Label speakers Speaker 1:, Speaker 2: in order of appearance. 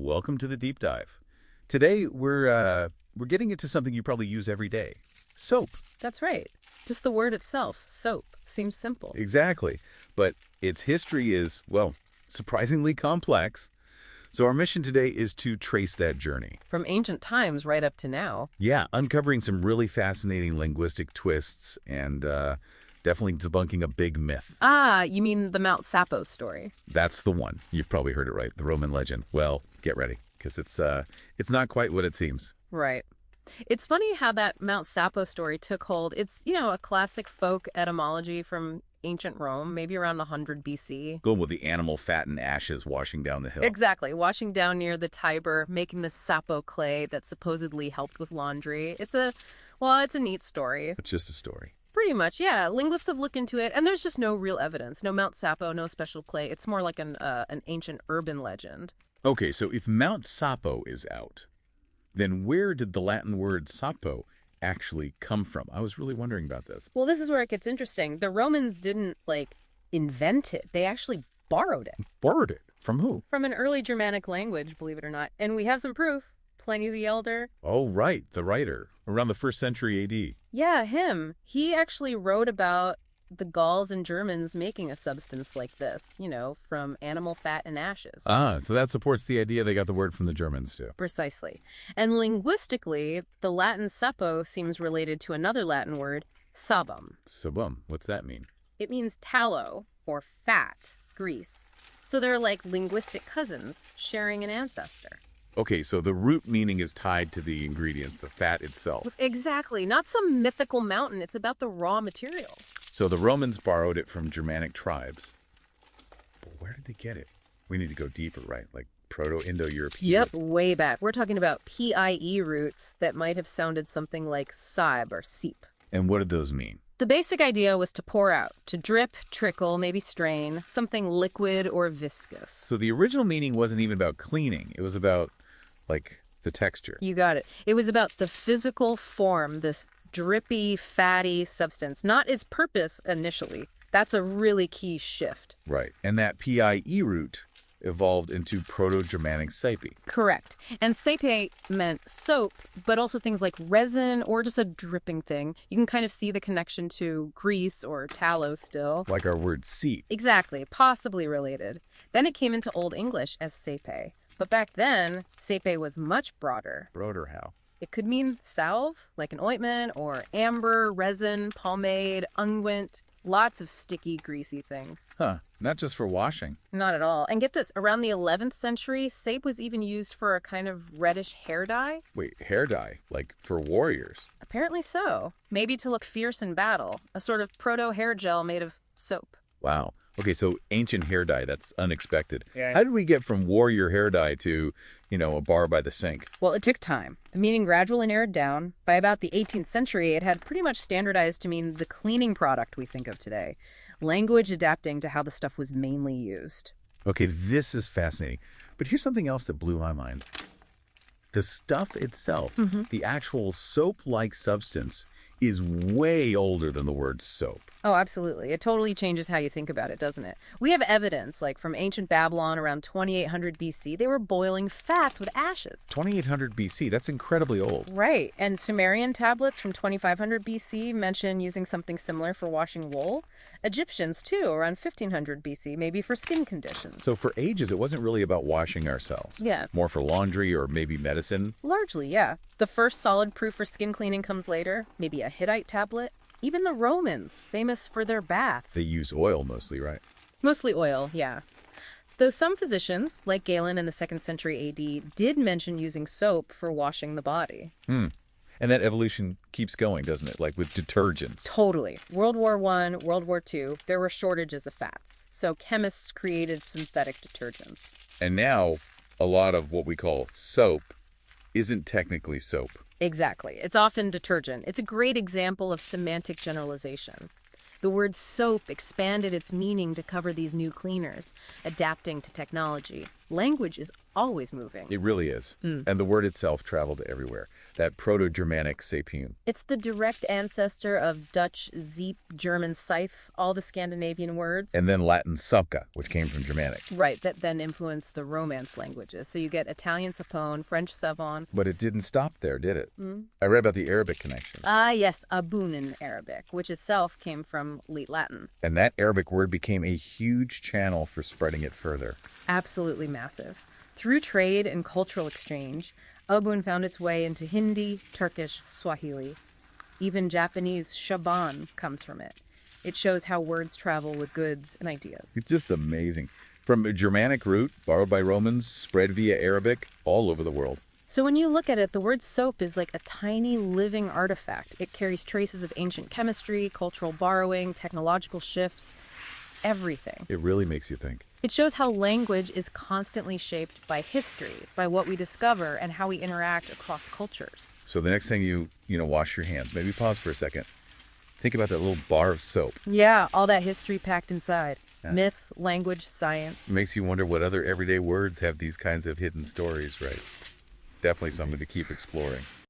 Speaker 1: Welcome to the Deep Dive. Today we're getting into something you probably use every day. Soap.
Speaker 2: That's right. Just the word itself, soap, seems simple.
Speaker 1: Exactly. But its history is, well, surprisingly complex. So our mission today is to trace that journey.
Speaker 2: From ancient times right up to now.
Speaker 1: Yeah, uncovering some really fascinating linguistic twists and definitely debunking a big myth.
Speaker 2: Ah, you mean the Mount Sapo story.
Speaker 1: That's the one. You've probably heard it right, the Roman legend. Well, get ready, because it's not quite what it seems.
Speaker 2: Right. It's funny how that Mount Sapo story took hold. It's, a classic folk etymology from ancient Rome, maybe around 100 BC.
Speaker 1: Going with the animal fat and ashes washing down the hill.
Speaker 2: Exactly. Washing down near the Tiber, making the sapo clay that supposedly helped with laundry. It's a neat story.
Speaker 1: It's just a story.
Speaker 2: Pretty much, yeah. Linguists have looked into it, and there's just no real evidence. No Mount Sapo, no special clay. It's more like an ancient urban legend.
Speaker 1: Okay, so if Mount Sapo is out, then where did the Latin word sapo actually come from? I was really wondering about this.
Speaker 2: Well, this is where it gets interesting. The Romans didn't, invent it. They actually borrowed it.
Speaker 1: Borrowed it? From who?
Speaker 2: From an early Germanic language, believe it or not. And we have some proof. Pliny the Elder.
Speaker 1: Oh, right, the writer, around the 1st century A.D.
Speaker 2: Yeah, him. He actually wrote about the Gauls and Germans making a substance like this, from animal fat and ashes.
Speaker 1: Ah, so that supports the idea they got the word from the Germans, too.
Speaker 2: Precisely. And linguistically, the Latin sapo seems related to another Latin word, sabum.
Speaker 1: Sabum, what's that mean?
Speaker 2: It means tallow or fat, grease. So they're like linguistic cousins sharing an ancestor.
Speaker 1: Okay, so the root meaning is tied to the ingredients, the fat itself.
Speaker 2: Exactly. Not some mythical mountain. It's about the raw materials.
Speaker 1: So the Romans borrowed it from Germanic tribes. But where did they get it? We need to go deeper, right? Like Proto-Indo-European.
Speaker 2: Yep, way back. We're talking about PIE roots that might have sounded something like saib or seep.
Speaker 1: And what did those mean?
Speaker 2: The basic idea was to pour out, to drip, trickle, maybe strain, something liquid or viscous.
Speaker 1: So the original meaning wasn't even about cleaning. It was about, the texture.
Speaker 2: You got it. It was about the physical form, this drippy, fatty substance, not its purpose initially. That's a really key shift.
Speaker 1: Right. And that PIE root evolved into Proto-Germanic sapi.
Speaker 2: Correct. And sape meant soap, but also things like resin or just a dripping thing. You can kind of see the connection to grease or tallow still.
Speaker 1: Like our word seep.
Speaker 2: Exactly. Possibly related. Then it came into Old English as sape. But back then, sape was much broader.
Speaker 1: Broader how?
Speaker 2: It could mean salve, like an ointment, or amber, resin, pomade, unguent, lots of sticky, greasy things.
Speaker 1: Huh. Not just for washing.
Speaker 2: Not at all. And get this, around the 11th century, sape was even used for a kind of reddish hair dye.
Speaker 1: Wait, hair dye? Like for warriors?
Speaker 2: Apparently so. Maybe to look fierce in battle. A sort of proto-hair gel made of soap.
Speaker 1: Wow. Okay, so ancient hair dye, that's unexpected.
Speaker 2: Yeah.
Speaker 1: How did we get from warrior hair dye to, a bar by the sink?
Speaker 2: Well, it took time. The meaning gradually narrowed down. By about the 18th century, it had pretty much standardized to mean the cleaning product we think of today. Language adapting to how the stuff was mainly used.
Speaker 1: Okay, this is fascinating. But here's something else that blew my mind. The stuff itself, the actual soap-like substance, is way older than the word soap.
Speaker 2: Oh, absolutely. It totally changes how you think about it, doesn't it? We have evidence, from ancient Babylon around 2800 BC, they were boiling fats with ashes.
Speaker 1: 2800 BC, that's incredibly old.
Speaker 2: Right. And Sumerian tablets from 2500 BC mention using something similar for washing wool. Egyptians, too, around 1500 BC, maybe for skin conditions.
Speaker 1: So for ages, it wasn't really about washing ourselves.
Speaker 2: Yeah.
Speaker 1: More for laundry or maybe medicine.
Speaker 2: Largely, yeah. The first solid proof for skin cleaning comes later, maybe a Hittite tablet. Even the Romans, famous for their baths.
Speaker 1: They use oil mostly, right?
Speaker 2: Mostly oil, yeah. Though some physicians, like Galen in the 2nd century AD, did mention using soap for washing the body.
Speaker 1: And that evolution keeps going, doesn't it? Like with detergents.
Speaker 2: Totally. World War I, World War II, there were shortages of fats. So chemists created synthetic detergents.
Speaker 1: And now, a lot of what we call soap isn't technically soap.
Speaker 2: Exactly. It's often detergent. It's a great example of semantic generalization. The word soap expanded its meaning to cover these new cleaners, adapting to technology. Language is always moving.
Speaker 1: It really is. And the word itself traveled everywhere. That Proto-Germanic sapien.
Speaker 2: It's the direct ancestor of Dutch Zeep, German Seif, all the Scandinavian words.
Speaker 1: And then Latin sapka, which came from Germanic.
Speaker 2: Right, that then influenced the Romance languages. So you get Italian sapone, French savon.
Speaker 1: But it didn't stop there, did it? I read about the Arabic connection.
Speaker 2: Ah, yes, abun in Arabic, which itself came from Late Latin.
Speaker 1: And that Arabic word became a huge channel for spreading it further.
Speaker 2: Absolutely massive. Through trade and cultural exchange, abun found its way into Hindi, Turkish, Swahili. Even Japanese shaban comes from it. It shows how words travel with goods and ideas.
Speaker 1: It's just amazing. From a Germanic root, borrowed by Romans, spread via Arabic, all over the world.
Speaker 2: So when you look at it, the word soap is like a tiny living artifact. It carries traces of ancient chemistry, cultural borrowing, technological shifts, everything.
Speaker 1: It really makes you think.
Speaker 2: It shows how language is constantly shaped by history, by what we discover and how we interact across cultures.
Speaker 1: So the next thing you wash your hands, maybe pause for a second. Think about that little bar of soap.
Speaker 2: Yeah, all that history packed inside.
Speaker 1: Yeah.
Speaker 2: Myth, language, science.
Speaker 1: It makes you wonder what other everyday words have these kinds of hidden stories, right? Definitely something to keep exploring.